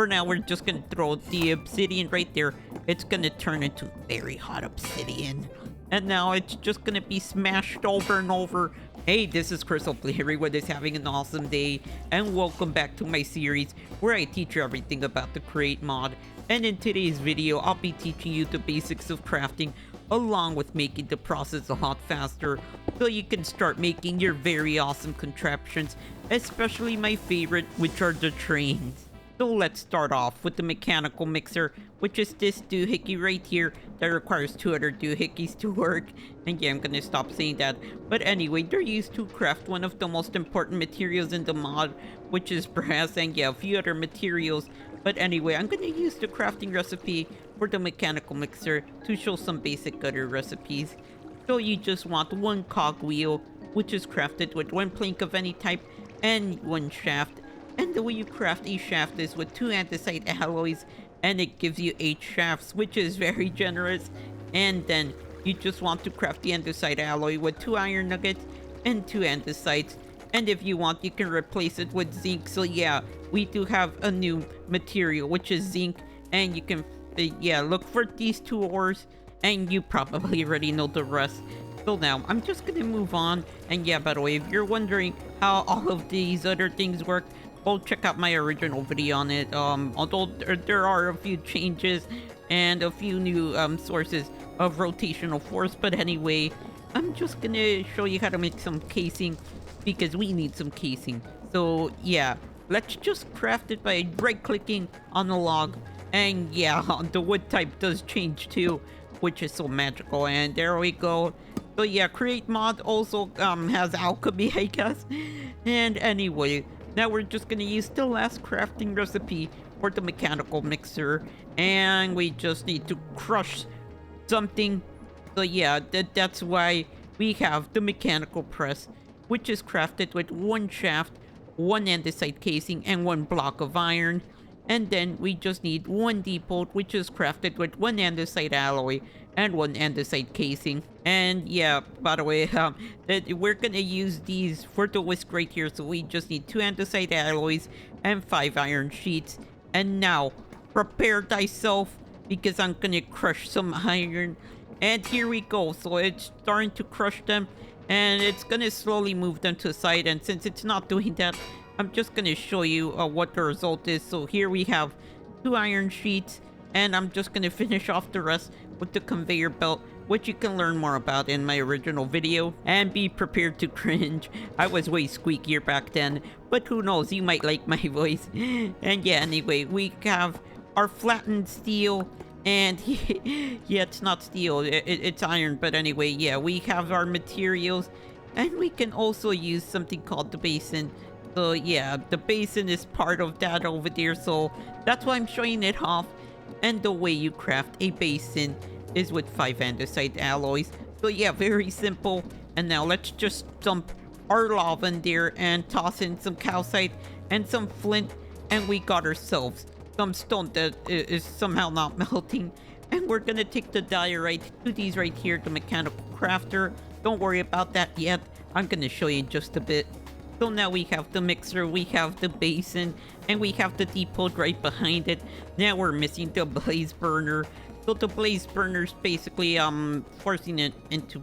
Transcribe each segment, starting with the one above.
For now, we're just gonna throw the obsidian right there. It's gonna turn into very hot obsidian. And now it's just gonna be smashed over and over. Hey, this is Chris. Hopefully everyone is having an awesome day. And welcome back to my series where I teach you everything about the Create mod. And in today's video, I'll be teaching you the basics of crafting, along with making the process a lot faster, so you can start making your very awesome contraptions, especially my favorite, which are the trains. So let's start off with the mechanical mixer, which is this doohickey right here that requires 2 other doohickeys to work. And yeah, I'm gonna stop saying that. But anyway, they're used to craft one of the most important materials in the mod, which is brass, and yeah, a few other materials. But anyway, I'm gonna use the crafting recipe for the mechanical mixer to show some basic other recipes. So you just want 1 cogwheel, which is crafted with 1 plank of any type and 1 shaft. And the way you craft a shaft is with 2 andesite alloys, and it gives you 8 shafts, which is very generous. And then you just want to craft the andesite alloy with 2 iron nuggets and 2 andesites. And if you want, you can replace it with zinc. So yeah, we do have a new material, which is zinc. And you can, yeah, look for these 2 ores, and you probably already know the rest. So now, I'm just gonna move on. And yeah, by the way, if you're wondering how all of these other things work, go check out my original video on it. Although there are a few changes and a few new sources of rotational force, but anyway, I'm just gonna show you how to make some casing, because we need some casing. So yeah, let's just craft it by right-clicking on the log. And yeah, the wood type does change too, which is so magical. And there we go. So yeah, Create mod also has alchemy, I guess. And anyway, now we're just gonna use the last crafting recipe for the mechanical mixer, and we just need to crush something. So yeah, that's why we have the mechanical press, which is crafted with 1 shaft, 1 andesite casing, and 1 block of iron. And then we just need 1 depot, which is crafted with 1 andesite alloy and 1 andesite casing. And yeah, by the way, we're gonna use these for the whisk right here, so we just need 2 andesite alloys and 5 iron sheets. And now, prepare thyself, because I'm gonna crush some iron. And here we go. So it's starting to crush them, and it's gonna slowly move them to the side. And since it's not doing that, I'm just gonna show you what the result is. So here we have 2 iron sheets, and I'm just gonna finish off the rest with the conveyor belt, which you can learn more about in my original video. And be prepared to cringe. I was way squeakier back then, but who knows, you might like my voice. And yeah, anyway, we have our flattened steel, and yeah, it's not steel, it's iron, but anyway, yeah, we have our materials, and we can also use something called the basin. So yeah, the basin is part of that over there, so that's why I'm showing it off. And the way you craft a basin is with 5 andesite alloys. So yeah, very simple. And now let's just dump our lava in there and toss in some calcite and some flint, and we got ourselves some stone that is somehow not melting. And we're gonna take the diorite to these right here, the mechanical crafter. Don't worry about that yet, I'm gonna show you in just a bit. So now we have the mixer, we have the basin, and we have the depot right behind it. Now we're missing the blaze burner. So the blaze burner is basically forcing it into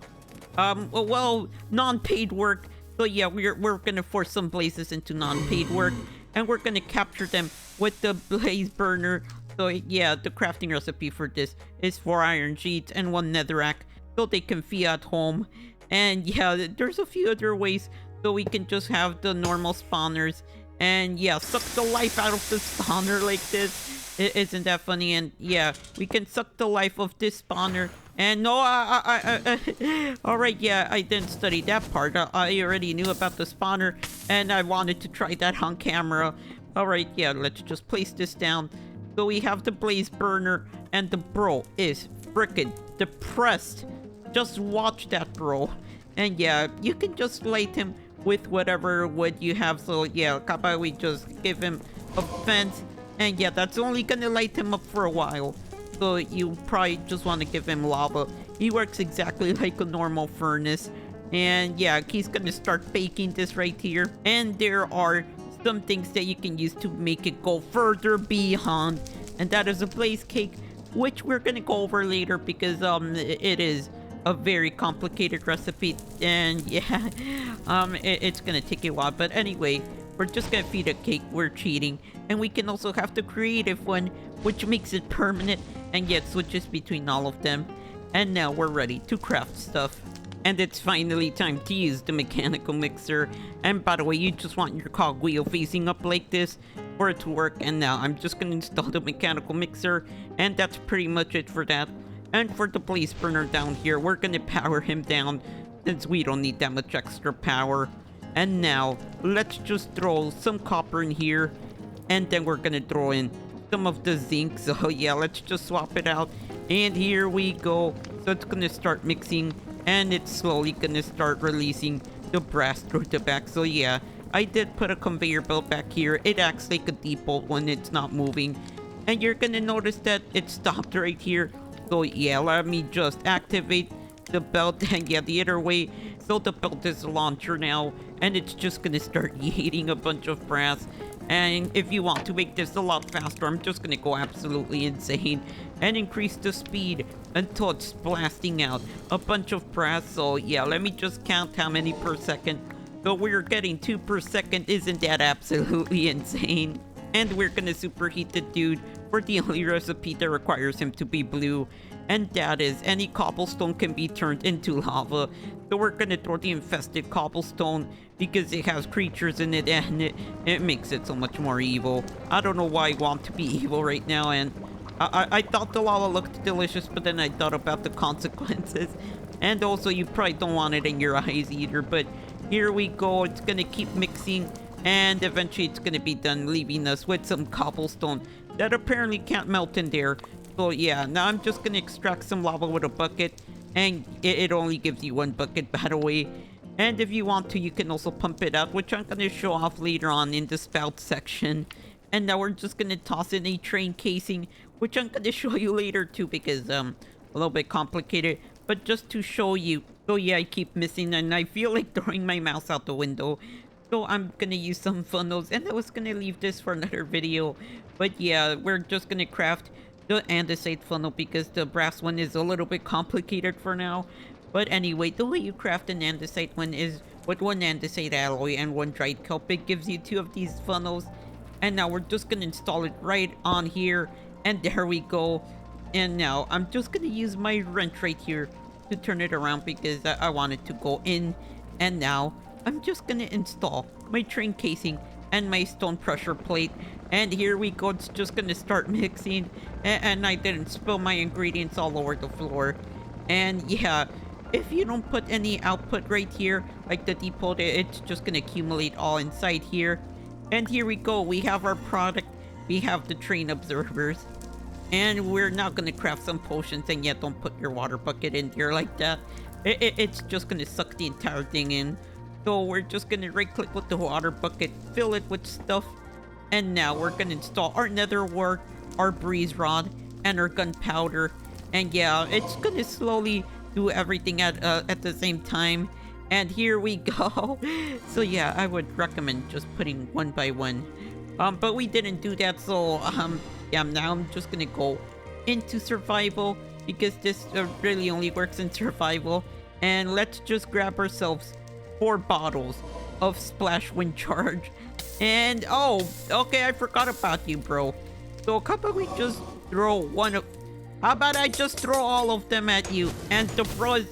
well, non-paid work. So yeah, we're gonna force some blazes into non-paid work, and we're gonna capture them with the blaze burner. So yeah, the crafting recipe for this is 4 iron sheets and 1 netherrack, so they can be at home. And yeah, there's a few other ways. So we can just have the normal spawners, and yeah, suck the life out of the spawner like this. Isn't that funny? And yeah, we can suck the life of this spawner. And no, alright, yeah, I didn't study that part. I already knew about the spawner, and I wanted to try that on camera. Alright, yeah, let's just place this down. So we have the blaze burner, and the bro is frickin' depressed. Just watch that, bro. And yeah, you can just light him with whatever wood you have. So yeah, how about we just give him a fence, and yeah, that's only gonna light him up for a while. So you probably just want to give him lava. He works exactly like a normal furnace. And yeah, he's gonna start baking this right here. And there are some things that you can use to make it go further beyond, and that is a blaze cake, which we're gonna go over later because it is a very complicated recipe, and yeah, it's gonna take a while. But anyway, we're just gonna feed a cake. We're cheating, and we can also have the creative one, which makes it permanent and yet switches between all of them. And now we're ready to craft stuff. And it's finally time to use the mechanical mixer. And by the way, you just want your cogwheel facing up like this for it to work. And now I'm just gonna install the mechanical mixer, and that's pretty much it for that. And for the blaze burner down here, we're gonna power him down since we don't need that much extra power. And now let's just throw some copper in here, and then we're gonna throw in some of the zinc. So yeah, let's just swap it out, and here we go. So it's gonna start mixing, and it's slowly gonna start releasing the brass through the back. So yeah, I did put a conveyor belt back here. It acts like a default when it's not moving, and you're gonna notice that it stopped right here. So yeah, let me just activate the belt, and yeah, the other way. So the belt is a launcher now, and it's just gonna start yeeting a bunch of brass. And if you want to make this a lot faster, I'm just gonna go absolutely insane and increase the speed until it's blasting out a bunch of brass. So yeah, let me just count how many per second. So we're getting 2 per second. Isn't that absolutely insane? And we're gonna superheat the dude for the only recipe that requires him to be blue, and that is any cobblestone can be turned into lava. So we're gonna throw the infested cobblestone because it has creatures in it, and it makes it so much more evil. I don't know why I want to be evil right now, and I thought the lava looked delicious, but then I thought about the consequences. And also, you probably don't want it in your eyes either, but here we go. It's gonna keep mixing, and eventually it's gonna be done, leaving us with some cobblestone that apparently can't melt in there. So yeah, now I'm just gonna extract some lava with a bucket, and it only gives you 1 bucket, by the way. And if you want to, you can also pump it out, which I'm gonna show off later on in the spout section. And now we're just gonna toss in a train casing, which I'm gonna show you later too, because a little bit complicated, but just to show you. So yeah, I keep missing, and I feel like throwing my mouse out the window. So I'm gonna use some funnels, and I was gonna leave this for another video. But yeah, we're just gonna craft the andesite funnel because the brass one is a little bit complicated for now. But anyway, the way you craft an andesite one is with 1 andesite alloy and 1 dried kelp. It gives you 2 of these funnels. And now we're just gonna install it right on here, and there we go. And now I'm just gonna use my wrench right here to turn it around because I want it to go in. And now I'm just gonna install my train casing and my stone pressure plate, and here we go. It's just gonna start mixing, and I didn't spill my ingredients all over the floor. And yeah, if you don't put any output right here like the depot, it's just gonna accumulate all inside here. And here we go, we have our product. We have the train observers, and we're now gonna craft some potions. And yet, don't put your water bucket in there like that. It's just gonna suck the entire thing in. So we're just gonna right click with the water bucket, fill it with stuff, and now we're gonna install our nether wart, our breeze rod, and our gunpowder. And yeah, it's gonna slowly do everything at the same time. And here we go. So yeah, I would recommend just putting 1 by 1. But we didn't do that, so yeah, now I'm just gonna go into survival because this really only works in survival. And let's just grab ourselves 4 bottles of splash wind charge. And oh, okay, I forgot about you, bro. So how about we just throw one of... How about I just throw all of them at you? And the bro is...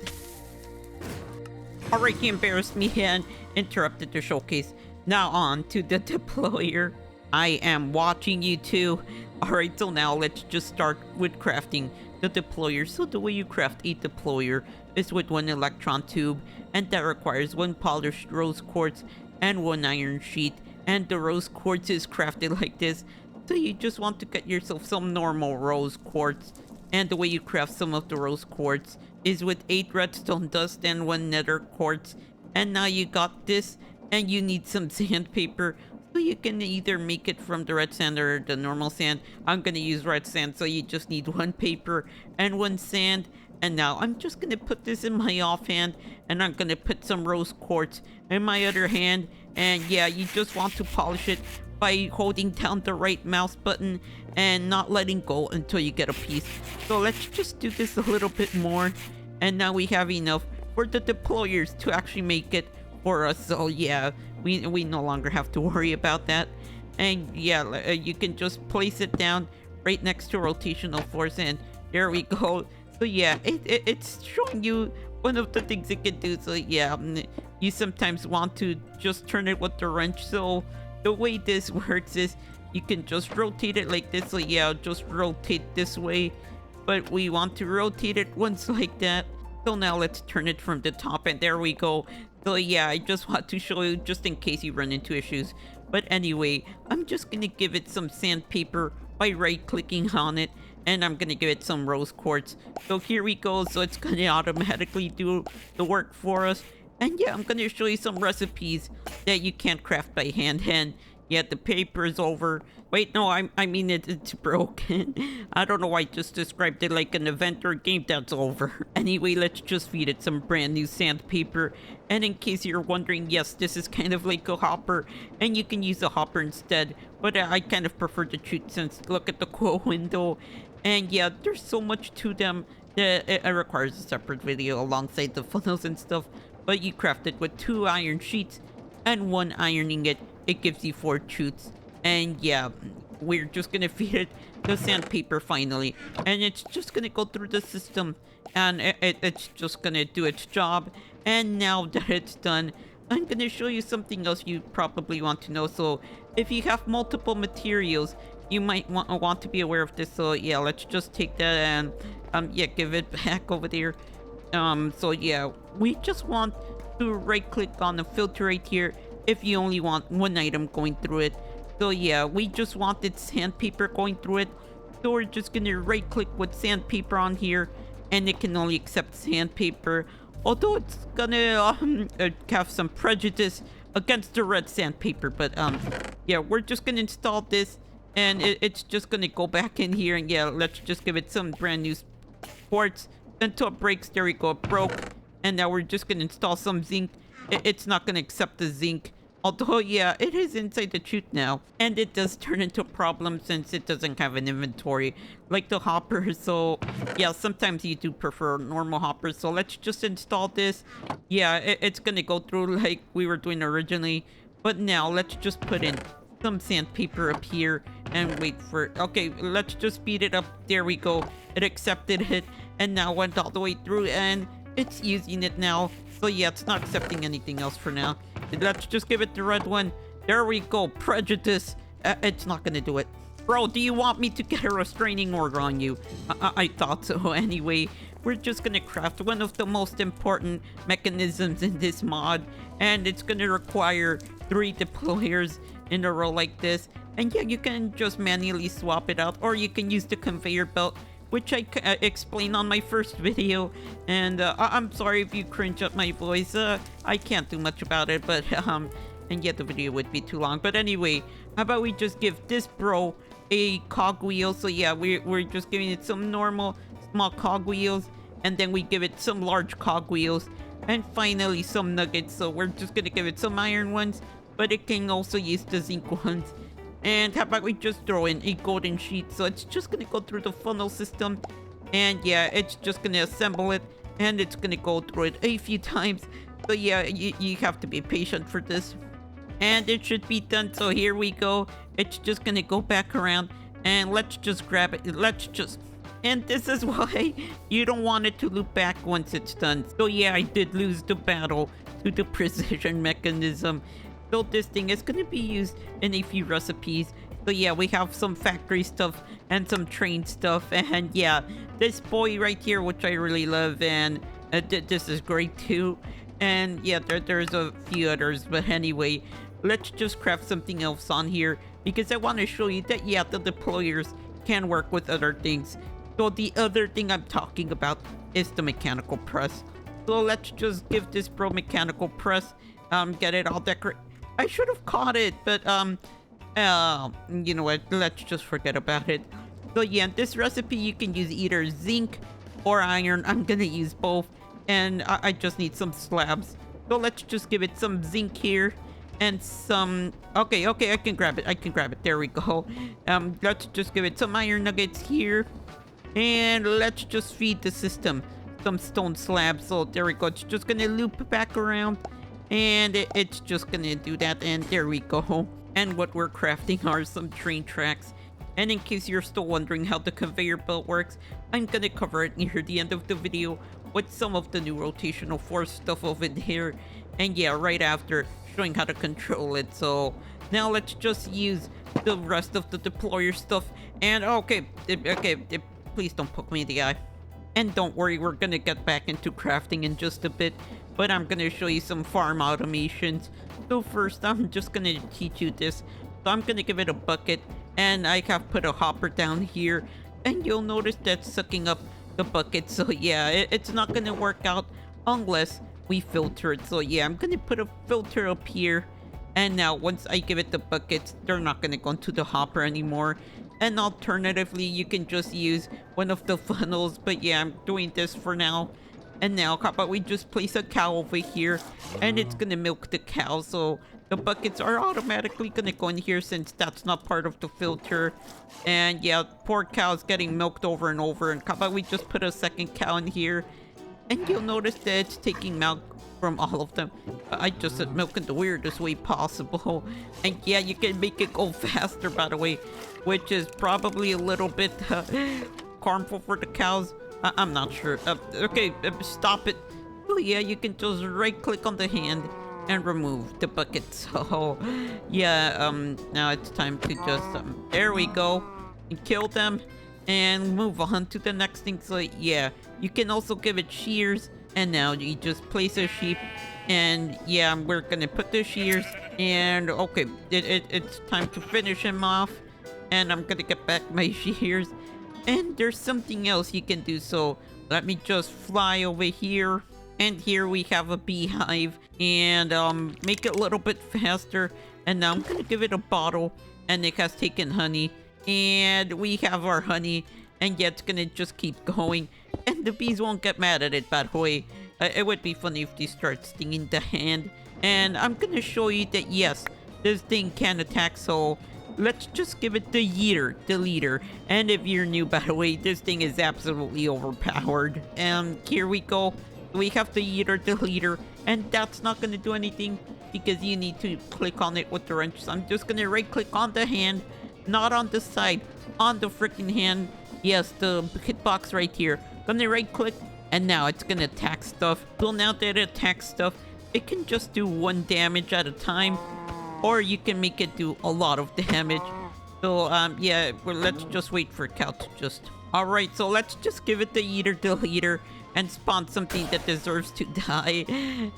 Alright, he embarrassed me and interrupted the showcase. Now on to the deployer. I am watching you too. Alright, so now let's just start with crafting the deployer. So the way you craft a deployer is with 1 electron tube, and that requires 1 polished rose quartz and 1 iron sheet. And the rose quartz is crafted like this. So you just want to get yourself some normal rose quartz. And the way you craft some of the rose quartz is with 8 redstone dust and 1 nether quartz. And now you got this, and you need some sandpaper. So you can either make it from the red sand or the normal sand. I'm gonna use red sand, so you just need 1 paper and 1 sand. And now I'm just gonna put this in my offhand, and I'm gonna put some rose quartz in my other hand. And yeah, you just want to polish it by holding down the right mouse button and not letting go until you get a piece. So let's just do this a little bit more. And now we have enough for the deployers to actually make it for us. So yeah, we no longer have to worry about that. And yeah, you can just place it down right next to rotational force, and there we go. So yeah, it's showing you one of the things it can do. So yeah, you sometimes want to just turn it with the wrench. So the way this works is you can just rotate it like this. So yeah, just rotate this way, but we want to rotate it once like that. So now let's turn it from the top, and there we go. So yeah, I just want to show you just in case you run into issues. But anyway, I'm just gonna give it some sandpaper by right-clicking on it, and I'm gonna give it some rose quartz. So here we go. So it's gonna automatically do the work for us. And yeah, I'm gonna show you some recipes that you can't craft by hand. And yeah, the paper is over. Wait, no, I mean it's broken. I don't know why I just described it like an event or game that's over. Anyway, let's just feed it some brand new sandpaper. And in case you're wondering, yes, this is kind of like a hopper, and you can use a hopper instead. But I kind of prefer the chute, since look at the quote window. And yeah, there's so much to them that it requires a separate video alongside the funnels and stuff. But you craft it with 2 iron sheets and 1 ironing it. It gives you 4 chutes. And yeah, we're just gonna feed it the sandpaper finally, and it's just gonna go through the system, and it's just gonna do its job. And now that it's done, I'm gonna show you something else you probably want to know. So if you have multiple materials, you might want to be aware of this. So yeah, let's just take that and yeah, give it back over there. So yeah, we just want to right click on the filter right here if you only want one item going through it. So yeah, we just wanted sandpaper going through it, so we're just gonna right click with sandpaper on here, and it can only accept sandpaper, although it's gonna have some prejudice against the red sandpaper. But yeah, we're just gonna install this, and it's just gonna go back in here. And yeah, let's just give it some brand new quartz until it breaks. There we go, it broke. And now we're just gonna install some zinc. It's not gonna accept the zinc, although yeah, it is inside the chute now, and it does turn into a problem since it doesn't have an inventory like the hopper. So yeah, sometimes you do prefer normal hoppers. So let's just install this. Yeah, it's gonna go through like we were doing originally, but now let's just put in some sandpaper up here and wait for it. Okay, let's just speed it up. There we go, it accepted it, and now went all the way through, and it's using it now. So yeah, it's not accepting anything else for now. Let's just give it the red one. There we go, prejudice. It's not gonna do it. Bro, do you want me to get a restraining order on you? I thought so. Anyway, we're just gonna craft one of the most important mechanisms in this mod, and it's gonna require 3 deployers in a row like this. And yeah, you can just manually swap it out, or you can use the conveyor belt, which I explained on my first video. And I'm sorry if you cringe at my voice. I can't do much about it, but and yet the video would be too long. But anyway, how about we just give this bro a cogwheel? So yeah, we're just giving it some normal small cogwheels, and then we give it some large cogwheels, and finally some nuggets. So we're just gonna give it some iron ones, but it can also use the zinc ones. And how about we just throw in a golden sheet? So it's just gonna go through the funnel system, and yeah, it's just gonna assemble it, and it's gonna go through it a few times. So yeah, you have to be patient for this, and it should be done. So here we go, it's just gonna go back around, and let's just grab it. And this is why you don't want it to loop back once it's done. So yeah, I did lose the battle to the precision mechanism. So this thing is going to be used in a few recipes. So yeah, we have some factory stuff and some train stuff. And yeah, this boy right here, which I really love, and this is great too. And yeah, there's a few others. But anyway, let's just craft something else on here, because I want to show you that yeah, the deployers can work with other things. So the other thing I'm talking about is the mechanical press. So let's just give this bro mechanical press. Get it all decorated. I should have caught it, but you know what, let's just forget about it. So yeah, this recipe you can use either zinc or iron. I'm gonna use both, and I just need some slabs. So let's just give it some zinc here, and some... Okay, I can grab it. There we go. Let's just give it some iron nuggets here. And let's just feed the system some stone slabs. So there we go. It's just gonna loop back around. And it's just gonna do that. And there we go. And what we're crafting are some train tracks. And in case you're still wondering how the conveyor belt works, I'm gonna cover it near the end of the video with some of the new rotational force stuff over there. And yeah, right after showing how to control it. So now let's just use the rest of the deployer stuff. And okay, please don't poke me in the eye. And don't worry, we're gonna get back into crafting in just a bit, but I'm gonna show you some farm automations. So first, I'm just gonna teach you this. So I'm gonna give it a bucket, and I have put a hopper down here, and you'll notice that's sucking up the bucket. So yeah, it's not gonna work out unless we filter it. So yeah, I'm gonna put a filter up here, and now once I give it the buckets, they're not gonna go into the hopper anymore. And alternatively, you can just use one of the funnels, but yeah, I'm doing this for now. And now, how about we just place a cow over here, and it's gonna milk the cow, so the buckets are automatically gonna go in here since that's not part of the filter. And yeah, poor cow's getting milked over and over, and how about we just put a second cow in here, and you'll notice that it's taking milk from all of them. I just said milk in the weirdest way possible. And yeah, you can make it go faster, by the way, which is probably a little bit harmful for the cows. I'm not sure. Okay, stop it. Oh yeah, you can just right click on the hand and remove the bucket. So yeah, now it's time to just there we go, and kill them and move on to the next thing. So yeah, you can also give it shears, and now you just place a sheep, and yeah, we're gonna put the shears, and okay, it's time to finish him off, and I'm gonna get back my shears. And there's something else you can do, so let me just fly over here. And here we have a beehive, and make it a little bit faster. And now I'm gonna give it a bottle, and it has taken honey. And we have our honey, and yeah, it's gonna just keep going. And the bees won't get mad at it, by the way. It would be funny if they start stinging the hand. And I'm gonna show you that yes, this thing can attack, so let's just give it the leader. And if you're new, by the way, this thing is absolutely overpowered. And here we go. We have the leader, and that's not going to do anything because you need to click on it with the wrench. So I'm just going to right click on the hand, not on the side, on the freaking hand. Yes, the hitbox right here. Gonna right click, and now it's going to attack stuff. So now that it attacks stuff, it can just do 1 damage at a time, or you can make it do a lot of damage. So yeah, well, let's just wait for cow to just... Alright, so let's just give it the leader, and spawn something that deserves to die.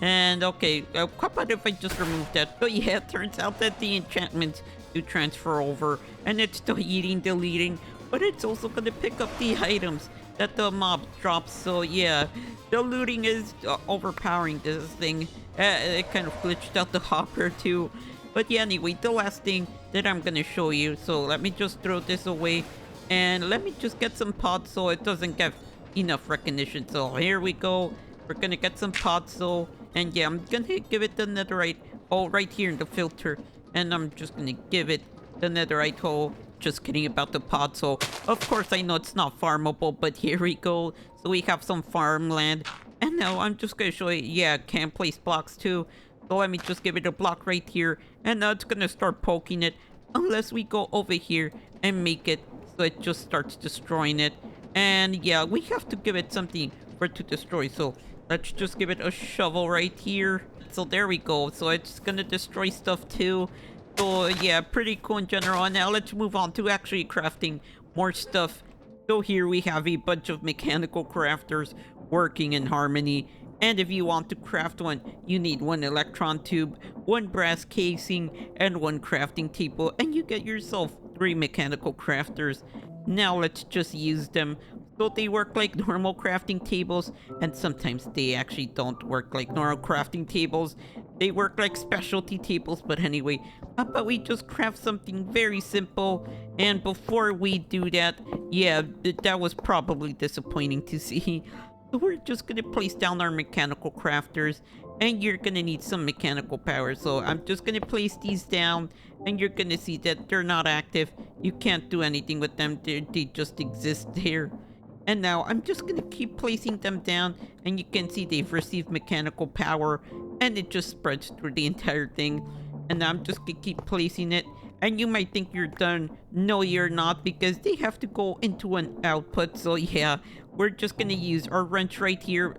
And okay, how about if I just remove that? But yeah, it turns out that the enchantments do transfer over, and it's still eating, deleting, but it's also gonna pick up the items that the mob drops. So yeah, the looting is overpowering this thing. It kind of glitched out the hopper too. But yeah, anyway, the last thing that I'm gonna show you, so let me just throw this away, and let me just get some pods so it doesn't get enough recognition. So here we go, we're gonna get some pods. So, and yeah, I'm gonna give it the netherite hole right here in the filter, and I'm just gonna give it the netherite hole. Just kidding about the pod. So of course I know it's not farmable, but here we go. So we have some farmland, and now I'm just gonna show you, yeah, can place blocks too. So let me just give it a block right here, and now it's gonna start poking it unless we go over here and make it so it just starts destroying it. And yeah, we have to give it something for it to destroy, so let's just give it a shovel right here. So there we go, so it's gonna destroy stuff too. So yeah, pretty cool in general. And now let's move on to actually crafting more stuff. So here we have a bunch of mechanical crafters working in harmony. And if you want to craft one, you need 1 electron tube, 1 brass casing, and 1 crafting table, and you get yourself 3 mechanical crafters. Now let's just use them. So they work like normal crafting tables, and sometimes they actually don't work like normal crafting tables. They work like specialty tables, but anyway, how about we just craft something very simple? And before we do that, yeah, that was probably disappointing to see. So we're just gonna place down our mechanical crafters, and you're gonna need some mechanical power. So I'm just gonna place these down, and you're gonna see that they're not active. You can't do anything with them. They just exist there. And now I'm just gonna keep placing them down, and you can see they've received mechanical power, and it just spreads through the entire thing. And now I'm just gonna keep placing it, and you might think you're done. No, you're not, because they have to go into an output. So yeah, we're just gonna use our wrench right here.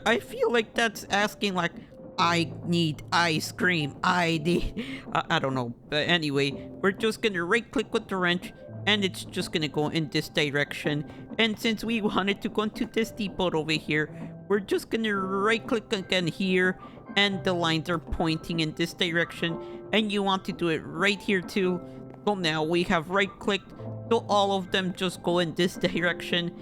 I feel like that's asking like, I need ice cream. I need... I don't know. But anyway, we're just gonna right click with the wrench, and it's just gonna go in this direction. And since we wanted to go into this depot over here, we're just gonna right click again here, and the lines are pointing in this direction, and you want to do it right here too. So now we have right clicked, so all of them just go in this direction.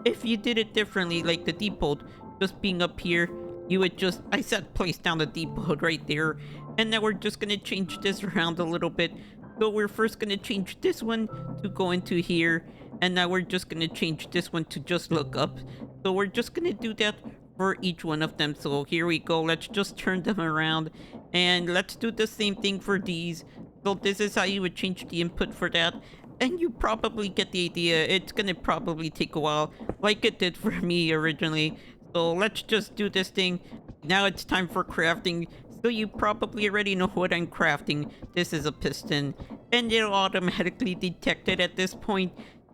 If you did it differently, like the depot just being up here, you would just, I said place down the depot right there. And now we're just gonna change this around a little bit. So we're first gonna change this one to go into here, and now we're just gonna change this one to just look up. So we're just gonna do that for each one of them. So here we go. Let's just turn them around, and let's do the same thing for these. So this is how you would change the input for that, and you probably get the idea. It's gonna probably take a while, like it did for me originally. So let's just do this thing. Now it's time for crafting. So you probably already know what I'm crafting. This is a piston, and it'll automatically detect it at this point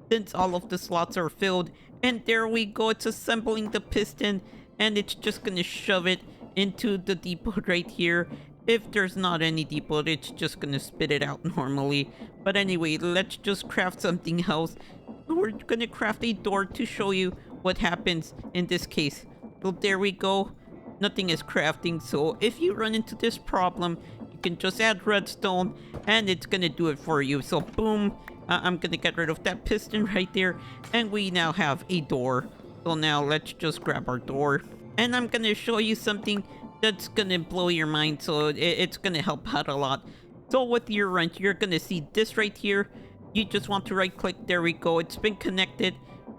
since all of the slots are filled. And there we go, it's assembling the piston, and it's just gonna shove it into the depot right here. If there's not any depot, it's just gonna spit it out normally. But anyway, let's just craft something else. We're gonna craft a door to show you what happens in this case. So there we go. Nothing is crafting, so if you run into this problem, you can just add redstone, and it's gonna do it for you. So boom, I'm gonna get rid of that piston right there, and we now have a door. So now let's just grab our door, and I'm gonna show you something that's gonna blow your mind. So it's gonna help out a lot. So with your wrench, you're gonna see this right here. You just want to right click. There we go, it's been connected.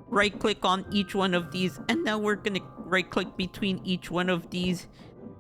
Right click on each one of these, and now we're gonna right click between each one of these.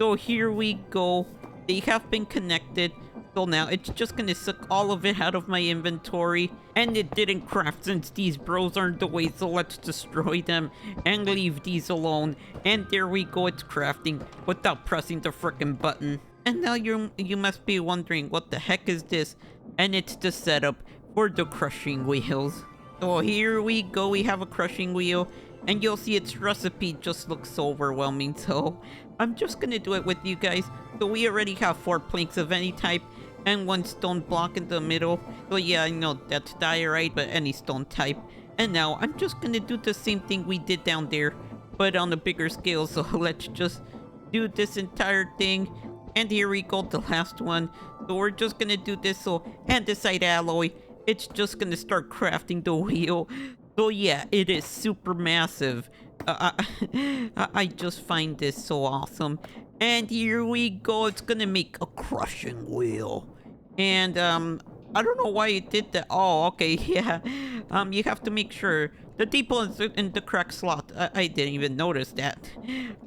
So here we go, they have been connected. So now it's just gonna suck all of it out of my inventory, and it didn't craft since these bros aren't the way. So let's destroy them and leave these alone. And there we go, it's crafting without pressing the frickin' button. And now you must be wondering, what the heck is this? And it's the setup for the crushing wheels. So here we go, we have a crushing wheel, and you'll see its recipe just looks so overwhelming. So I'm just gonna do it with you guys. So we already have 4 planks of any type and 1 stone block in the middle. So yeah, I know that's diorite, but any stone type. And now I'm just gonna do the same thing we did down there, but on a bigger scale. So let's just do this entire thing. And here we go, the last one. So we're just gonna do this. So andesite alloy, it's just gonna start crafting the wheel. So yeah, it is super massive. I just find this so awesome. And here we go, it's gonna make a crushing wheel. And I don't know why it did that. Oh, okay, yeah. You have to make sure the depot is in the correct slot. I didn't even notice that.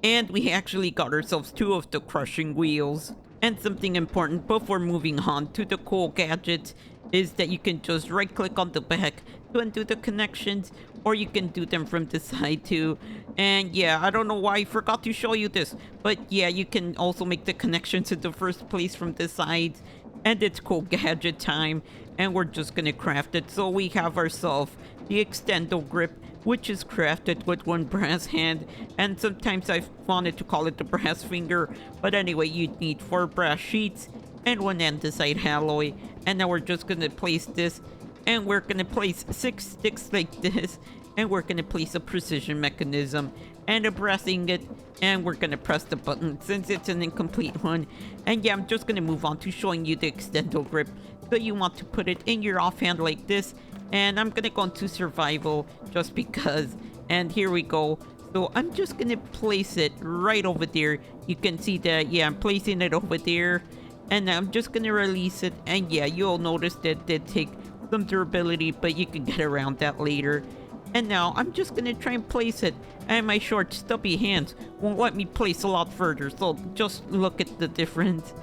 And we actually got ourselves 2 of the crushing wheels. And something important before moving on to the cool gadgets is that you can just right click on the back to undo the connections, or you can do them from the side too. And yeah, I don't know why I forgot to show you this, but yeah, you can also make the connections in the first place from the sides. And it's cool gadget time, and we're just gonna craft it. So we have ourselves the extendo grip, which is crafted with 1 brass hand, and sometimes I've wanted to call it the brass finger, but anyway, you'd need 4 brass sheets and 1 andesite alloy. And now we're just gonna place this, and we're gonna place 6 sticks like this, and we're gonna place a precision mechanism and a brass ingot, and we're gonna press the button since it's an incomplete one. And yeah, I'm just gonna move on to showing you the extendo grip. So you want to put it in your offhand like this, and I'm gonna go into survival just because. And here we go. So I'm just gonna place it right over there. You can see that, yeah, I'm placing it over there. And I'm just gonna release it, and yeah, you'll notice that it did take some durability, but you can get around that later. And now I'm just gonna try and place it. And my short stubby hands won't let me place a lot further, so just look at the difference.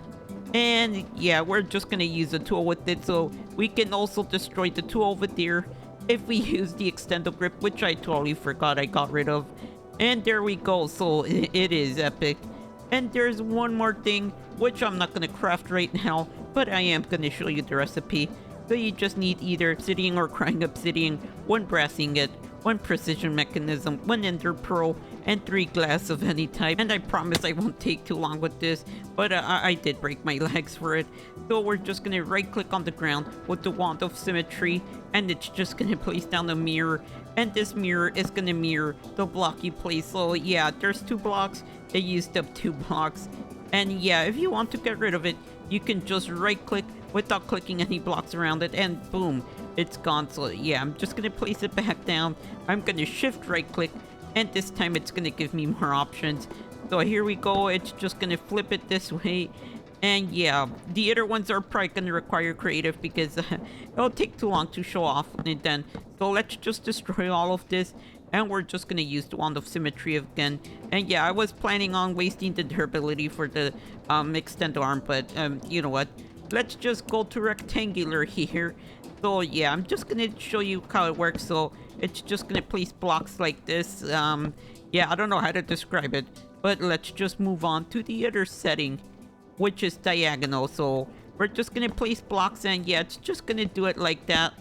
And yeah, we're just gonna use a tool with it, so we can also destroy the tool over there if we use the extendo grip, which I totally forgot I got rid of. And there we go, so it is epic. And there's one more thing, which I'm not gonna craft right now, but I am gonna show you the recipe. So you just need either obsidian or crying obsidian, 1 brass ingot, 1 precision mechanism, 1 ender pearl, and 3 glass of any type. And I promise I won't take too long with this, but I did break my legs for it. So we're just gonna right click on the ground with the wand of symmetry, and it's just gonna place down a mirror, and this mirror is gonna mirror the block you place. So yeah, there's 2 blocks, it used up 2 blocks. And yeah, if you want to get rid of it, you can just right click without clicking any blocks around it, and boom, it's gone. So yeah, I'm just gonna place it back down. I'm gonna shift right click, and this time it's gonna give me more options. So here we go, it's just gonna flip it this way. And yeah, the other ones are probably gonna require creative because it'll take too long to show off and then. So let's just destroy all of this, and we're just gonna use the wand of symmetry again. And yeah, I was planning on wasting the durability for the extend arm, but you know what, let's just go to rectangular here. So yeah, I'm just gonna show you how it works. So it's just gonna place blocks like this. Yeah, I don't know how to describe it, but let's just move on to the other setting, which is diagonal. So we're just gonna place blocks, and yeah, it's just gonna do it like that.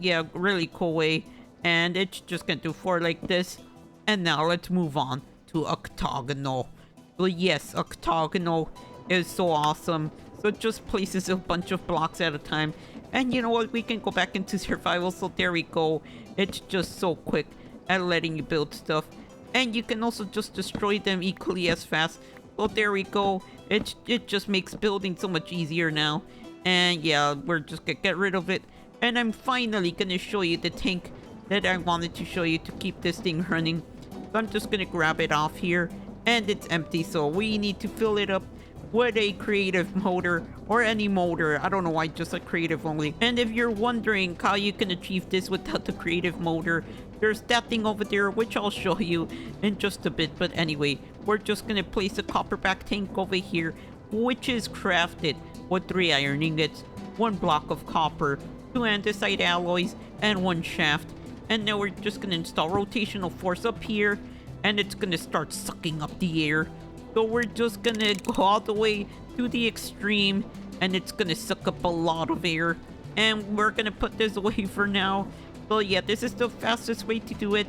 Yeah, really cool way. And it's just gonna do 4 like this. And now let's move on to octagonal. So yes, octagonal is so awesome. So it just places a bunch of blocks at a time. And you know what, we can go back into survival. So there we go, it's just so quick at letting you build stuff, and you can also just destroy them equally as fast. So there we go, it just makes building so much easier now. And yeah, we're just gonna get rid of it, and I'm finally gonna show you the tank that I wanted to show you to keep this thing running. So I'm just gonna grab it off here, and it's empty, so we need to fill it up with a creative motor, or any motor. I don't know why, just a creative only. And if you're wondering how you can achieve this without the creative motor, there's that thing over there, which I'll show you in just a bit. But anyway, we're just gonna place a copperback tank over here, which is crafted with 3 iron ingots, 1 block of copper, 2 andesite alloys, and 1 shaft. And now we're just gonna install rotational force up here, and it's gonna start sucking up the air. So we're just gonna go all the way to the extreme, and it's gonna suck up a lot of air. And we're gonna put this away for now. So yeah, this is the fastest way to do it.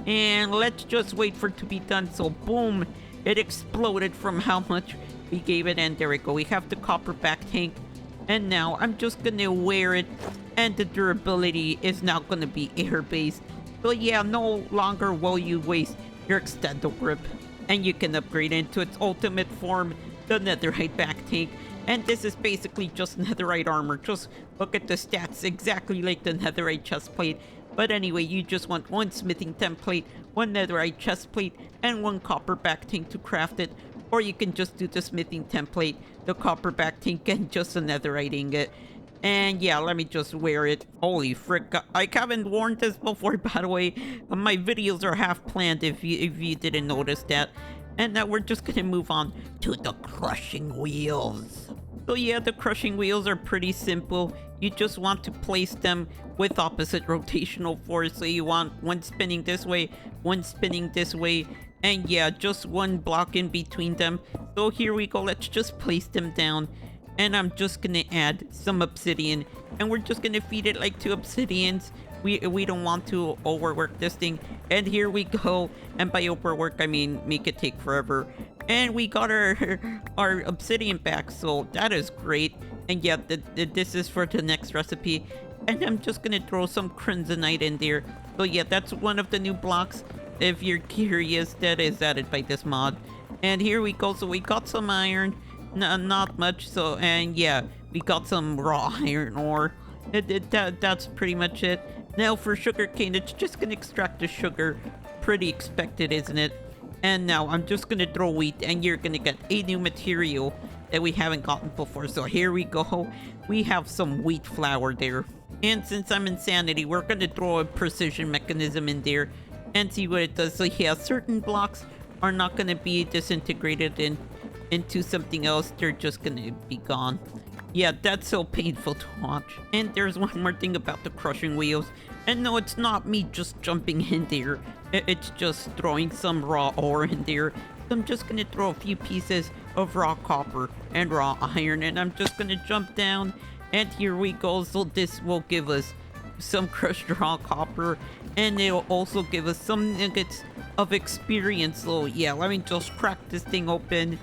And let's just wait for it to be done. So boom, it exploded from how much we gave it. And there we go, we have the copperback tank. And now I'm just gonna wear it, and the durability is now gonna be air-based. So yeah, no longer will you waste your extendo grip, and you can upgrade into its ultimate form, the netherite back tank. And this is basically just netherite armor. Just look at the stats, exactly like the netherite chest plate. But anyway, you just want 1 smithing template, 1 netherite chest plate, and 1 copper back tank to craft it. Or you can just do the smithing template, the copper back tank, and just a netherite ingot. And yeah, let me just wear it. Holy frick, I haven't worn this before, by the way. My videos are half planned if you didn't notice that. And now we're just gonna move on to the crushing wheels. So yeah, the crushing wheels are pretty simple. You just want to place them with opposite rotational force. So you want 1 spinning this way, 1 spinning this way, and yeah, just 1 block in between them. So here we go, let's just place them down. And I'm just gonna add some obsidian, and we're just gonna feed it like 2 obsidians. We don't want to overwork this thing. And here we go, and by overwork I mean make it take forever. And we got our obsidian back, so that is great. And yeah, this is for the next recipe. And I'm just gonna throw some crimsonite in there. So yeah, that's one of the new blocks, if you're curious, that is added by this mod. And here we go, so we got some iron. Not much. So, and yeah, we got some raw iron ore. That's pretty much it. Now for sugarcane, it's just gonna extract the sugar. Pretty expected, isn't it? And now I'm just gonna throw wheat, and you're gonna get a new material that we haven't gotten before. So here we go, we have some wheat flour there. And since I'm insanity, we're gonna throw a precision mechanism in there and see what it does. So yeah, certain blocks are not gonna be disintegrated into something else. They're just gonna be gone. Yeah, that's so painful to watch. And there's one more thing about the crushing wheels. And no, it's not me just jumping in there. It's just throwing some raw ore in there. I'm just gonna throw a few pieces of raw copper and raw iron, and I'm just gonna jump down, and here we go. So this will give us some crushed raw copper, and it'll also give us some nuggets of experience. So yeah, let me just crack this thing open.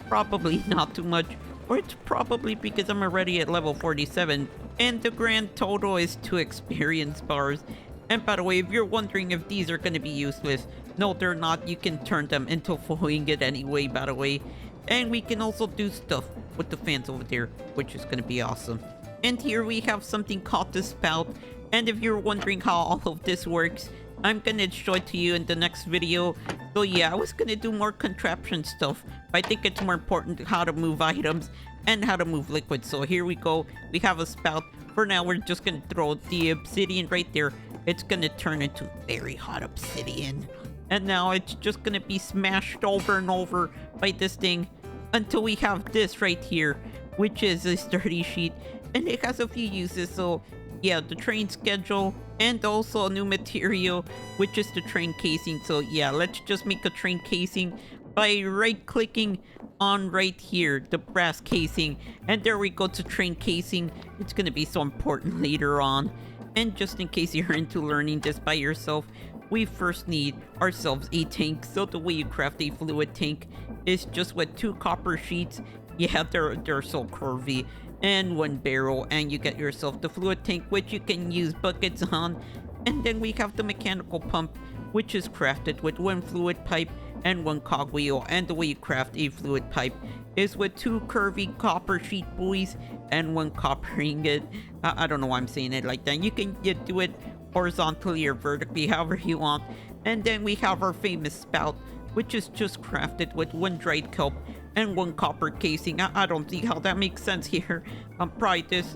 Probably not too much, or it's probably because I'm already at level 47, and the grand total is 2 experience bars. And by the way, if you're wondering if these are going to be useless, no, they're not. You can turn them into full ingot anyway, by the way. And we can also do stuff with the fans over there, which is going to be awesome. And here we have something called the spout. And if you're wondering how all of this works, I'm going to show it to you in the next video. So yeah, I was going to do more contraption stuff, but I think it's more important how to move items and how to move liquids. So here we go. We have a spout. For now, we're just going to throw the obsidian right there. It's going to turn into very hot obsidian. And now it's just going to be smashed over and over by this thing until we have this right here, which is a sturdy sheet. And it has a few uses. So yeah, the train schedule and also a new material, which is the train casing. So yeah, let's just make a train casing by right-clicking on right here, the brass casing. And there we go to train casing. It's going to be so important later on. And just in case you're into learning this by yourself, we first need ourselves a tank. So the way you craft a fluid tank is just with 2 copper sheets. Yeah, they're so curvy. And 1 barrel, and you get yourself the fluid tank, which you can use buckets on. And then we have the mechanical pump, which is crafted with 1 fluid pipe and 1 cogwheel. And the way you craft a fluid pipe is with 2 curvy copper sheet buoys and 1 copper ingot. I don't know why I'm saying it like that. You can do it horizontally or vertically, however you want. And then we have our famous spout, which is just crafted with 1 dried kelp and 1 copper casing. I don't see how that makes sense here. Probably this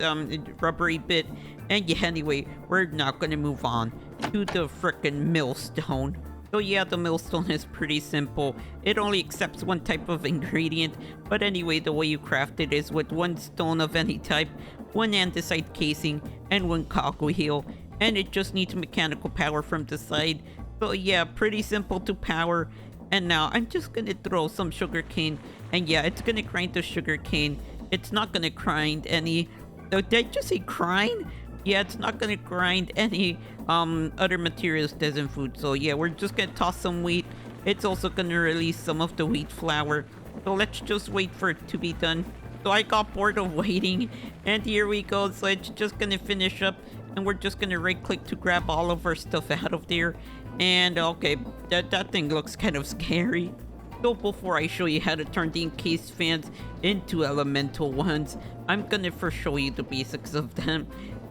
rubbery bit. And yeah, anyway, we're now gonna move on to the frickin' millstone. So yeah, the millstone is pretty simple. It only accepts 1 type of ingredient, but anyway, the way you craft it is with 1 stone of any type, 1 andesite casing, and 1 cogwheel, and it just needs mechanical power from the side. So yeah, pretty simple to power. And now I'm just gonna throw some sugar cane, and yeah, it's gonna grind the sugar cane. It's not gonna grind any... Did I just say grind? Yeah, it's not gonna grind any other materials as in food. So yeah, we're just gonna toss some wheat. It's also gonna release some of the wheat flour. So let's just wait for it to be done. So I got bored of waiting, and here we go. So it's just gonna finish up, and we're just gonna right click to grab all of our stuff out of there. And okay, that thing looks kind of scary. So before I show you how to turn the encased fans into elemental ones, I'm gonna first show you the basics of them.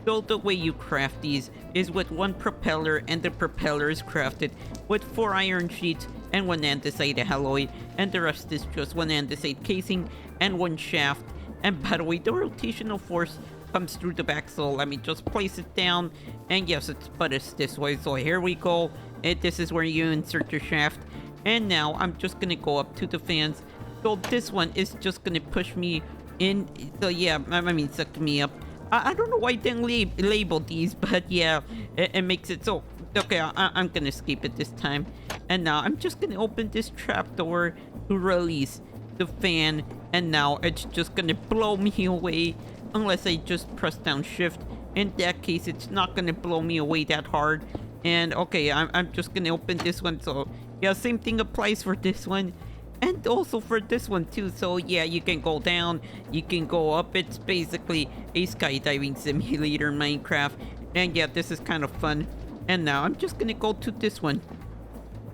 So the way you craft these is with 1 propeller, and the propeller is crafted with 4 iron sheets and 1 andesite alloy, and the rest is just 1 andesite casing and 1 shaft. And by the way, the rotational force comes through the back, so let me just place it down. And yes, it's this way. So here we go, and this is where you insert your shaft. And now I'm just gonna go up to the fans. So this one is just gonna push me in. So yeah, I mean suck me up. I don't know why I didn't label these, but yeah, it makes it so. Okay, I'm gonna skip it this time. And now I'm just gonna open this trapdoor to release the fan, and now it's just gonna blow me away unless I just press down shift. In that case, it's not gonna blow me away that hard. And okay, I'm just gonna open this one. So yeah, same thing applies for this one, and also for this one too. So yeah, you can go down, you can go up. It's basically a skydiving simulator in Minecraft. And yeah, this is kind of fun. And now I'm just gonna go to this one,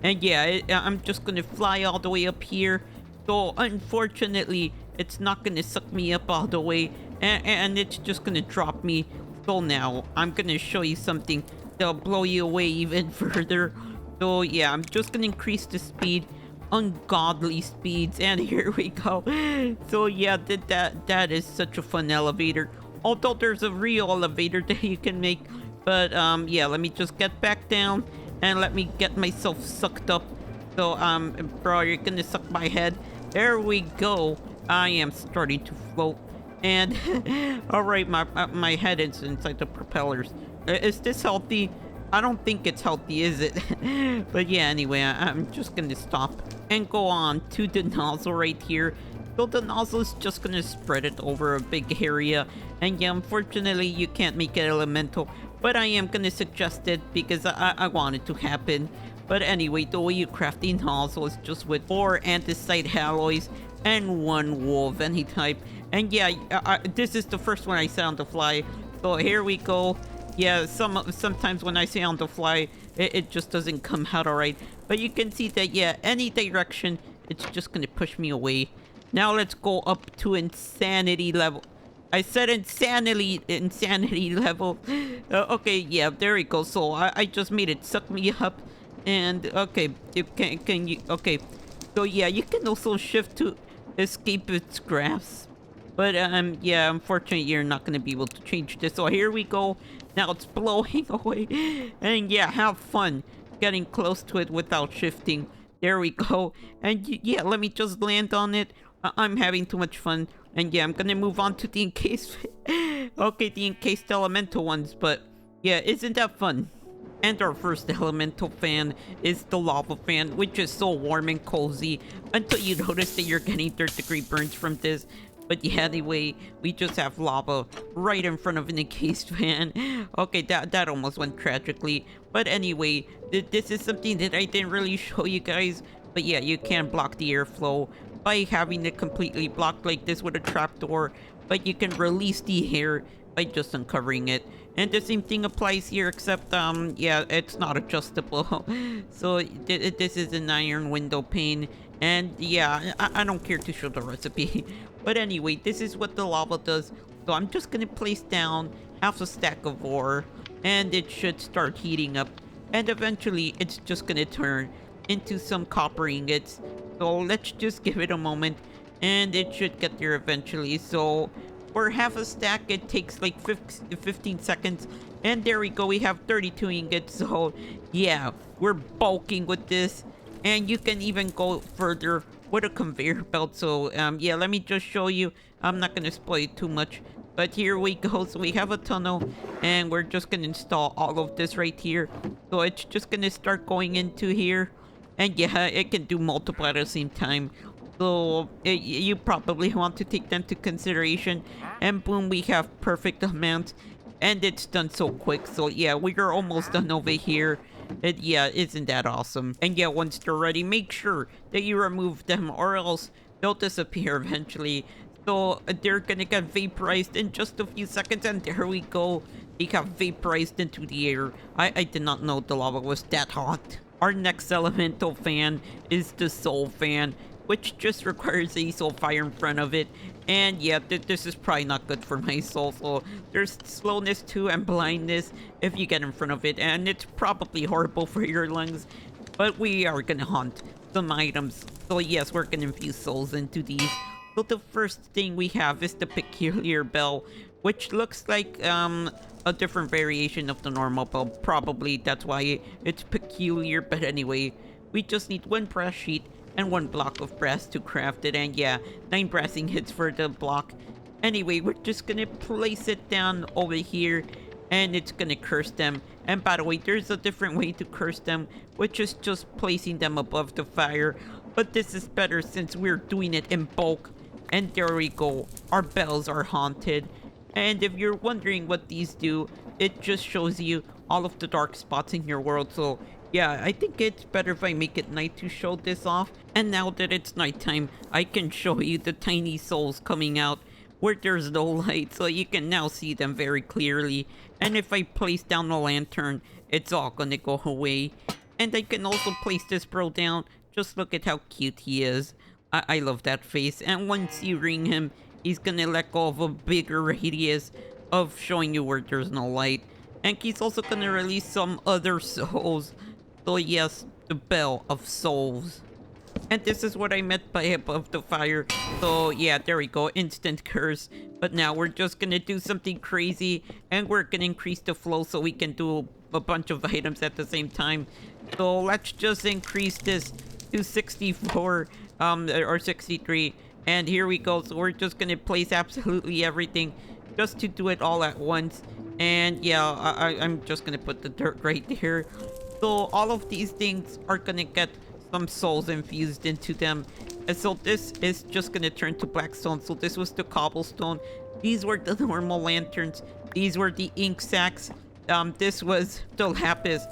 and yeah, I'm just gonna fly all the way up here. So unfortunately, it's not gonna suck me up all the way, and it's just gonna drop me. So now I'm gonna show you something that'll blow you away even further. So yeah, I'm just gonna increase the speed, ungodly speeds, and here we go. So yeah, that is such a fun elevator. Although there's a real elevator that you can make. But yeah, let me just get back down and let me get myself sucked up. So bro, you're gonna suck my head. There we go. I am starting to float. And all right, my head is inside the propellers. Is this healthy? I don't think it's healthy, is it? But yeah, anyway, I'm just gonna stop and go on to the nozzle right here. So the nozzle is just gonna spread it over a big area. And yeah, unfortunately, you can't make it elemental. But I am gonna suggest it because I want it to happen. But anyway, the way you craft the nozzle is just with 4 andesite alloys and 1 wool of any type. And yeah, this is the first one I say on the fly. So here we go. Yeah, sometimes when I say on the fly, it just doesn't come out alright. But you can see that, yeah, any direction, it's just gonna push me away. Now let's go up to insanity level. I said insanity level. Okay, yeah, there we go. So I just made it suck me up. And okay, can you, okay. So yeah, you can also shift to escape its grasp. But yeah, unfortunately you're not gonna be able to change this. So here we go. Now it's blowing away. And yeah, have fun getting close to it without shifting. There we go. And yeah, let me just land on it. I'm having too much fun. And yeah, I'm gonna move on to the encased. Okay, the encased elemental ones. But yeah, isn't that fun? And our first elemental fan is the lava fan, which is so warm and cozy until you notice that you're getting 3rd-degree burns from this. But yeah, anyway, we just have lava right in front of an encased fan. Okay, that almost went tragically. But anyway, this is something that I didn't really show you guys. But yeah, you can block the airflow by having it completely blocked like this with a trapdoor. But you can release the air by just uncovering it. And the same thing applies here, except yeah, it's not adjustable. So this is an iron window pane. And yeah, I don't care to show the recipe. But anyway, this is what the lava does. So I'm just gonna place down half a stack of ore, and it should start heating up. And eventually, it's just gonna turn into some copper ingots. So let's just give it a moment, and it should get there eventually. So for half a stack, it takes like 15 seconds. And there we go, we have 32 ingots. So yeah, we're bulking with this. And you can even go further with a conveyor belt. So yeah, let me just show you. I'm not gonna spoil it too much, but here we go. So we have a tunnel, and we're just gonna install all of this right here. So it's just gonna start going into here, and yeah, it can do multiple at the same time. So you probably want to take them to consideration. And boom, we have perfect amount, and it's done so quick. So yeah, we are almost done over here. Yeah, isn't that awesome? And yeah, once they're ready, make sure that you remove them, or else they'll disappear eventually. So they're gonna get vaporized in just a few seconds, and there we go. They got vaporized into the air. I did not know the lava was that hot. Our next elemental fan is the soul fan, which just requires a soul fire in front of it. And yeah, this is probably not good for my soul. So there's slowness too, and blindness if you get in front of it. And it's probably horrible for your lungs. But we are gonna hunt some items. So yes, we're gonna infuse souls into these. So the first thing we have is the peculiar bell, which looks like a different variation of the normal bell. Probably that's why it's peculiar. But anyway, we just need 1 brass sheet and 1 block of brass to craft it. And yeah, 9 brass ingots for the block. Anyway, we're just gonna place it down over here, and it's gonna curse them. And by the way, there's a different way to curse them, which is just placing them above the fire. But this is better since we're doing it in bulk. And there we go, our bells are haunted. And if you're wondering what these do, it just shows you all of the dark spots in your world. So yeah, I think it's better if I make it night to show this off. And now that it's nighttime, I can show you the tiny souls coming out where there's no light. So you can now see them very clearly. And if I place down the lantern, it's all gonna go away. And I can also place this bro down. Just look at how cute he is. I love that face. And once you ring him, he's gonna let go of a bigger radius of showing you where there's no light. And he's also gonna release some other souls. So yes, the Bell of Souls. And this is what I meant by above the fire. So yeah, there we go, instant curse. But now we're just gonna do something crazy, and we're gonna increase the flow so we can do a bunch of items at the same time. So let's just increase this to 64 or 63, and here we go. So we're just gonna place absolutely everything just to do it all at once. And yeah, I'm just gonna put the dirt right there. So all of these things are gonna get some souls infused into them. And so this is just gonna turn to blackstone. So this was the cobblestone. These were the normal lanterns. These were the ink sacks. This was the lapis.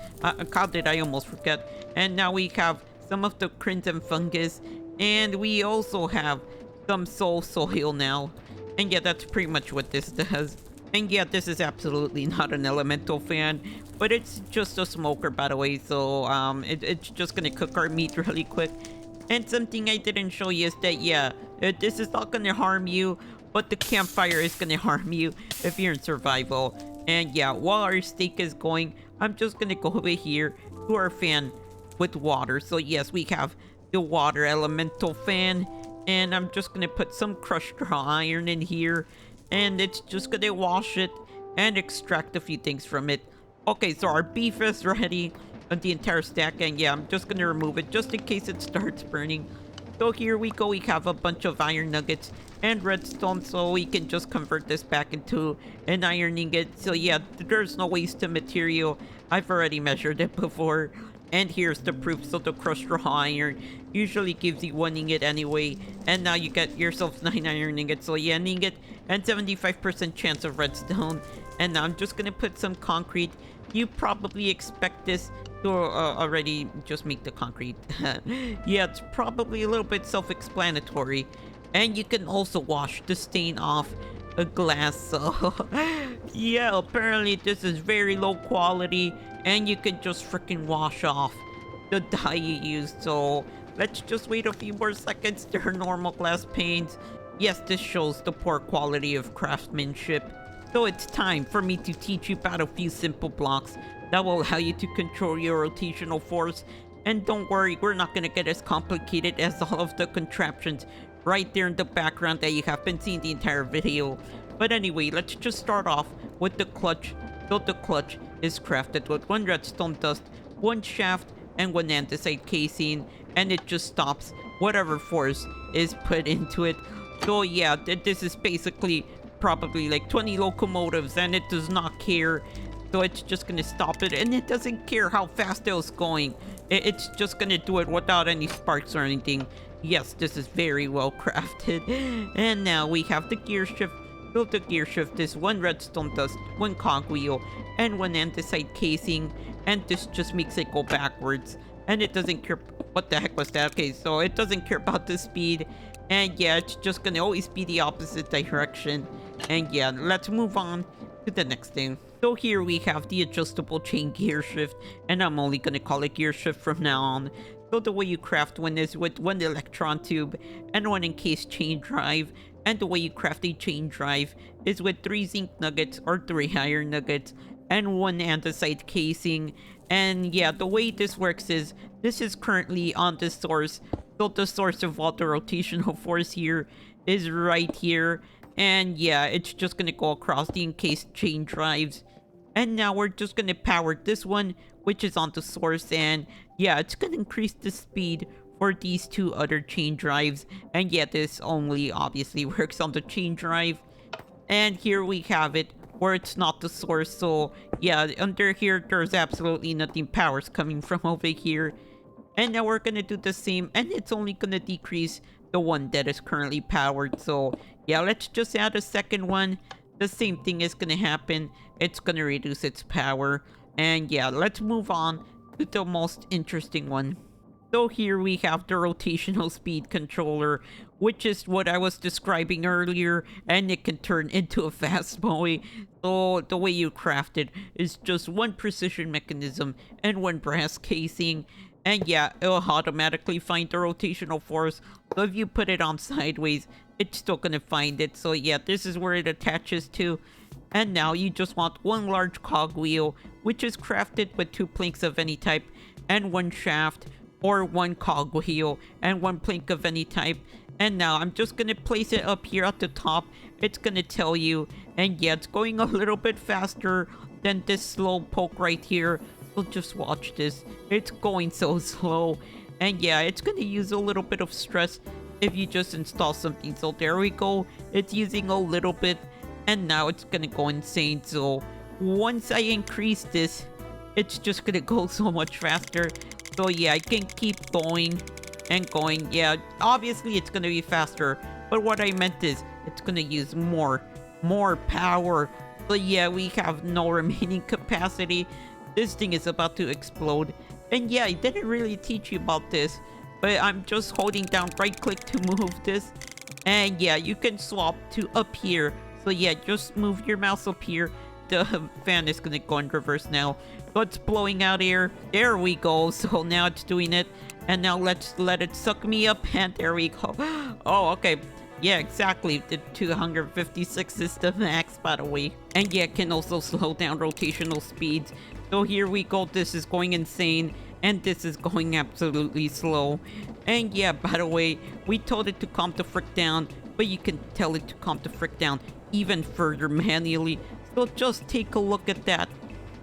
How did I almost forget? And now we have some of the crimson fungus. And we also have some soul soil now. And yeah, that's pretty much what this does. And yeah, this is absolutely not an elemental fan, but it's just a smoker, by the way. So it's just gonna cook our meat really quick. And something I didn't show you is that, yeah, this is not gonna harm you, but the campfire is gonna harm you if you're in survival. And yeah, while our steak is going, I'm just gonna go over here to our fan with water. So yes, we have the water elemental fan, and I'm just gonna put some crushed raw iron in here, and it's just gonna wash it and extract a few things from it. Okay, so our beef is ready on the entire stack, and yeah, I'm just gonna remove it just in case it starts burning. So here we go, we have a bunch of iron nuggets and redstone, so we can just convert this back into an iron ingot. So yeah, there's no waste of material. I've already measured it before. And here's the proof. So the crushed raw iron usually gives you 1 ingot anyway. And now you get yourself 9 iron ingots. So yeah, an ingot and 75% chance of redstone. And now I'm just gonna put some concrete. You probably expect this to already just make the concrete. Yeah, it's probably a little bit self-explanatory. And you can also wash the stain off a glass. So yeah, apparently this is very low quality, and you can just freaking wash off the dye you used. So let's just wait a few more seconds. They're normal glass panes. Yes, this shows the poor quality of craftsmanship. So it's time for me to teach you about a few simple blocks that will allow you to control your rotational force. And don't worry, we're not gonna get as complicated as all of the contraptions right there in the background that you have been seeing the entire video. But anyway, let's just start off with the clutch. So the clutch is crafted with 1 redstone dust, 1 shaft, and 1 andesite casing, and it just stops whatever force is put into it. So yeah, this is basically probably like 20 locomotives, and it does not care. So it's just gonna stop it, and it doesn't care how fast it was going. It's just gonna do it without any sparks or anything. Yes, this is very well crafted. And now we have the Gearshift. So the Gearshift is 1 redstone dust, 1 cogwheel, and 1 andesite casing. And this just makes it go backwards. And it doesn't care. What the heck was that? Okay, so it doesn't care about the speed. And yeah, it's just gonna always be the opposite direction. And yeah, let's move on to the next thing. So here we have the adjustable chain Gearshift, and I'm only gonna call it Gearshift from now on. So the way you craft one is with 1 electron tube and 1 encased chain drive, and the way you craft a chain drive is with 3 zinc nuggets or 3 iron nuggets and 1 andesite casing. And yeah, the way this works is this is currently on the source. So the source of all the rotational force here is right here. And yeah, it's just gonna go across the encased chain drives. And now we're just gonna power this one, which is on the source, and yeah, it's gonna increase the speed for these 2 other chain drives. And yeah, this only obviously works on the chain drive. And here we have it where it's not the source. So yeah, under here there's absolutely nothing powers coming from over here. And now we're gonna do the same, and it's only gonna decrease the one that is currently powered. So yeah, let's just add a second one. The same thing is gonna happen. It's gonna reduce its power. And yeah, let's move on to the most interesting one. So here we have the rotational speed controller, which is what I was describing earlier, and it can turn into a fast boy. So the way you craft it is just 1 precision mechanism and 1 brass casing. And yeah, it'll automatically find the rotational force. So if you put it on sideways, it's still gonna find it. So yeah, this is where it attaches to. And now you just want 1 large cogwheel, which is crafted with 2 planks of any type, and 1 shaft, or one cogwheel and one plank of any type. And now I'm just gonna place it up here at the top. It's gonna tell you, and yeah, it's going a little bit faster than this slow poke right here. So just watch this. It's going so slow. And yeah, it's gonna use a little bit of stress if you just install something. So there we go. It's using a little bit, and now it's gonna go insane. So once I increase this, it's just gonna go so much faster. So yeah, I can keep going and going. Yeah, obviously it's gonna be faster, but what I meant is it's gonna use more power. So yeah, we have no remaining capacity. This thing is about to explode. And yeah, I didn't really teach you about this, but I'm just holding down right click to move this. And yeah, you can swap to up here. So yeah, just move your mouse up here. The fan is gonna go in reverse now. So it's blowing out air. There we go. So now it's doing it. And now let's let it suck me up. And there we go. Oh, okay. Yeah, exactly. The 256 is the max, by the way. And yeah, it can also slow down rotational speeds. So here we go. This is going insane. And this is going absolutely slow. And yeah, by the way, we told it to calm the frick down. But you can tell it to calm the frick down even further manually. So just take a look at that.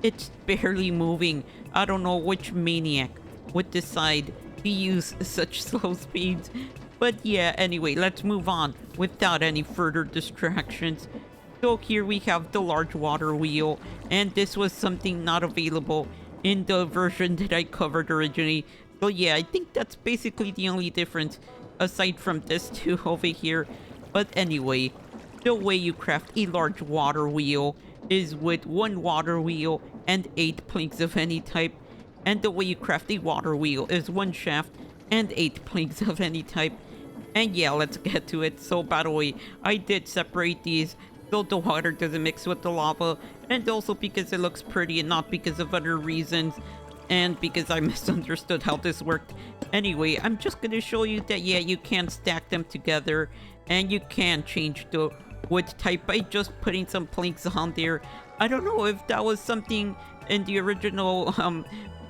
It's barely moving. I don't know which maniac would decide to use such slow speeds. But yeah, anyway, let's move on without any further distractions. So here we have the large water wheel, and this was something not available in the version that I covered originally. So yeah, I think that's basically the only difference aside from this two over here. But anyway, the way you craft a large water wheel is with one water wheel and 8 planks of any type. And the way you craft a water wheel is one shaft and 8 planks of any type. And yeah, let's get to it. So by the way, I did separate these so the water doesn't mix with the lava, and also because it looks pretty and not because of other reasons, and because I misunderstood how this worked. Anyway, I'm just gonna show you that yeah, you can stack them together and you can change the wood type by just putting some planks on there. I don't know if that was something in the original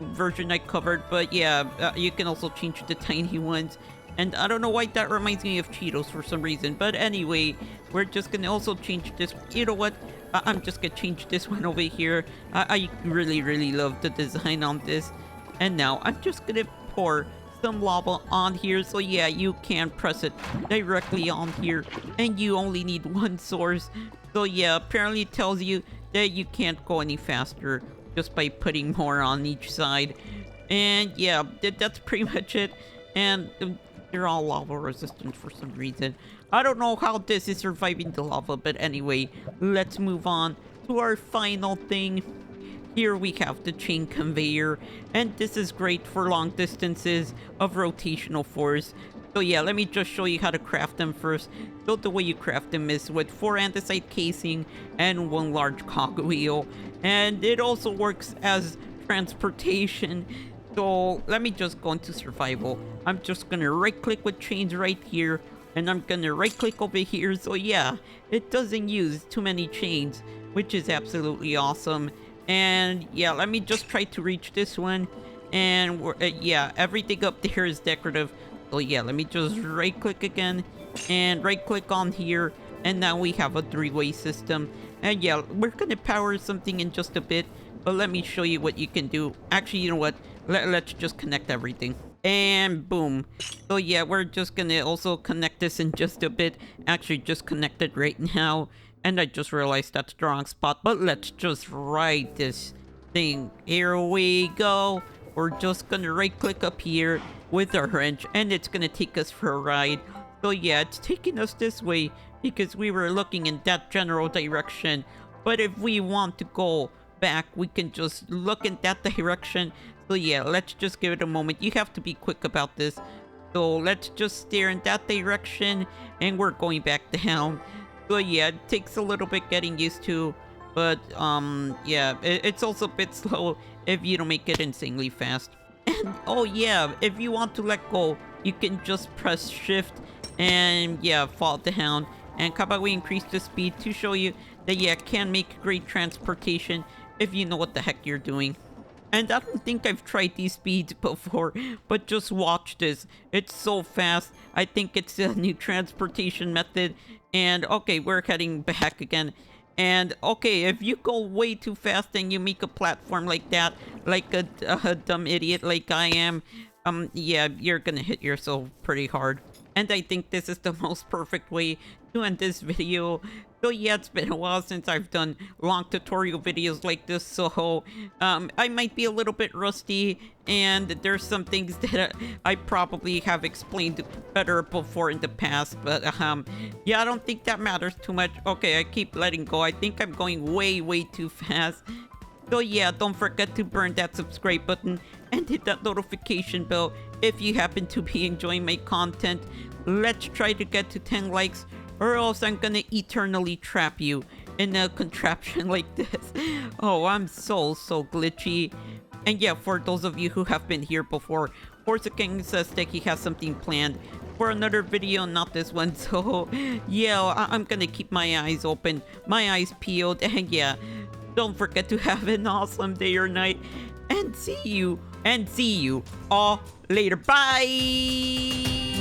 version I covered, but yeah, you can also change the tiny ones. And I don't know why that reminds me of Cheetos for some reason. But anyway, we're just gonna also change this. You know what? I'm just gonna change this one over here. I really love the design on this. And now I'm just gonna pour some lava on here. So yeah, you can press it directly on here. And you only need one source. So yeah, apparently it tells you that you can't go any faster just by putting more on each side. And yeah, that's pretty much it. And they're all lava resistant for some reason. I don't know how this is surviving the lava, but anyway, let's move on to our final thing. Here we have the chain conveyor, and this is great for long distances of rotational force. So yeah, let me just show you how to craft them first. So the way you craft them is with 4 andesite casing and 1 large cogwheel, and it also works as transportation. So let me just go into survival. I'm just gonna right click with chains right here, and I'm gonna right click over here. So yeah, it doesn't use too many chains, which is absolutely awesome. And yeah, let me just try to reach this one. And yeah, everything up there is decorative. So yeah, let me just right click again and right click on here. And now we have a 3-way system. And yeah, we're gonna power something in just a bit, but let me show you what you can do. Actually, you know what? Let's just connect everything. And boom. So yeah, we're just gonna also connect this in just a bit. Actually, just connect it right now. And I just realized that's the wrong spot. But let's just ride this thing. Here we go. We're just gonna right click up here with our wrench, and it's gonna take us for a ride. So yeah, it's taking us this way because we were looking in that general direction. But if we want to go back, we can just look in that direction. So yeah, let's just give it a moment. You have to be quick about this. So let's just steer in that direction, and we're going back down. So yeah, it takes a little bit getting used to, but yeah, it's also a bit slow if you don't make it insanely fast. And oh yeah, if you want to let go, you can just press shift and yeah, fall down. And how about we increase the speed to show you that yeah, it can make great transportation if you know what the heck you're doing. And I don't think I've tried these speeds before, but just watch this. It's so fast. I think it's a new transportation method. And okay, we're heading back again. And okay, if you go way too fast and you make a platform like that, like a dumb idiot like I am, yeah, you're gonna hit yourself pretty hard. And I think this is the most perfect way to end this video. So yeah, it's been a while since I've done long tutorial videos like this, so I might be a little bit rusty, and there's some things that I probably have explained better before in the past, but yeah, I don't think that matters too much. Okay, I keep letting go. I think I'm going way too fast. So yeah, don't forget to burn that subscribe button and hit that notification bell if you happen to be enjoying my content. Let's try to get to 10 likes, or else I'm gonna eternally trap you in a contraption like this. Oh, I'm so glitchy. And yeah, for those of you who have been here before, Forza King says that he has something planned for another video, not this one. So yeah, I'm gonna keep my eyes open, my eyes peeled, and yeah, don't forget to have an awesome day or night, and see you all later. Bye!